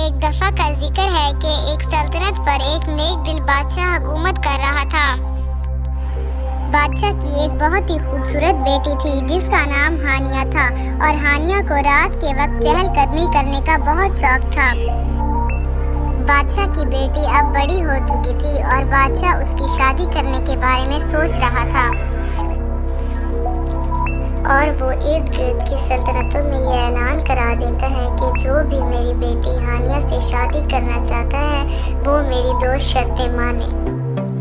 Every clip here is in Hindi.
एक दफा का जिक्र है कि एक सल्तनत पर एक नेक दिल बादशाह हुकूमत कर रहा था। बादशाह की एक बहुत ही खूबसूरत बेटी थी जिसका नाम हानिया था और हानिया को रात के वक्त चहलकदमी करने का बहुत शौक था। बादशाह की बेटी अब बड़ी हो चुकी थी और बादशाह उसकी शादी करने के बारे में सोच रहा था और वो इर्द गिर्द की सल्तनतों में ये ऐलान करा देता है कि जो भी मेरी बेटी हानिया से शादी करना चाहता है वो मेरी 2 शर्तें माने।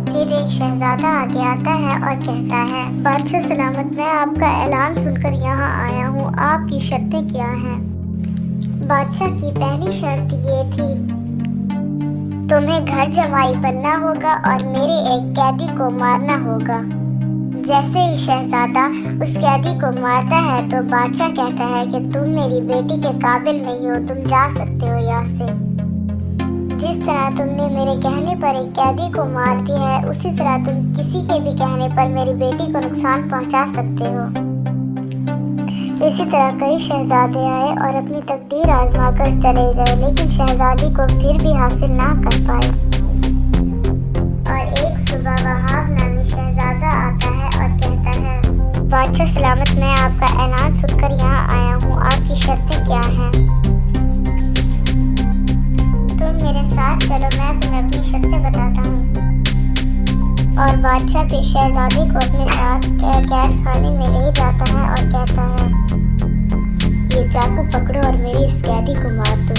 फिर एक शहजादा आगे आता है और कहता है, बादशाह सलामत, मैं आपका ऐलान सुनकर यहाँ आया हूँ, आपकी शर्तें क्या हैं? बादशाह की पहली शर्त ये थी, तुम्हें घर जमाई बनना होगा और मेरे एक कैदी को मारना होगा। जैसे ही शहजादा उस कैदी को मारता है तो बादशाह कहता है कि तुम मेरी बेटी के काबिल नहीं हो, तुम जा सकते हो यहाँ से। जिस तरह तुमने मेरे कहने पर एक कैदी को मार दिया है उसी तरह तुम किसी के भी कहने पर मेरी बेटी को नुकसान पहुंचा सकते हो। इसी तरह कई शहजादे आए और अपनी तकदीर आजमा कर चले गए, लेकिन शहजादी को फिर भी हासिल ना कर पाए। और एक सुबह वहाब नामी शहजादा आता है और कहता है, बादशाह सलामत, मैं आपका ऐलान सुनकर यहाँ आया हूँ, आपकी शर्तें क्या हैं? तुम मेरे साथ चलो, मैं तुम्हें अपनी शर्तें बताता हूँ। और बादशाह फिर शहजादी को अपने साथ कैद खाने में ले जाता है और कहता है, ये चाकू पकड़ो और मेरी इस कैदी को मार दो।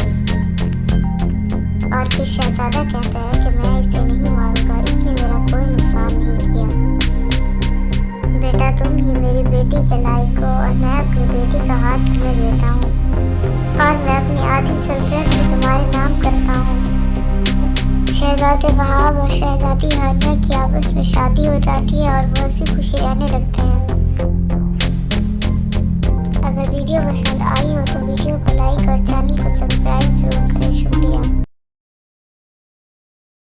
और फिर शहजादा कहता है कि मैं इसे नहीं मारूंगा, इसने मेरा कोई नुकसान नहीं किया। बेटा, तुम ही मेरी बेटी के लायक हो और मैं अपनी बेटी का हाथ तुम्हें देता हूँ और मैं अपनी आधी सल्तनत को तुम्हारे नाम करता हूँ। शहजादे वहाब और शहजादी हानिया की आपस में शादी हो जाती है और वो हंसी खुशी रहने लगते हैं।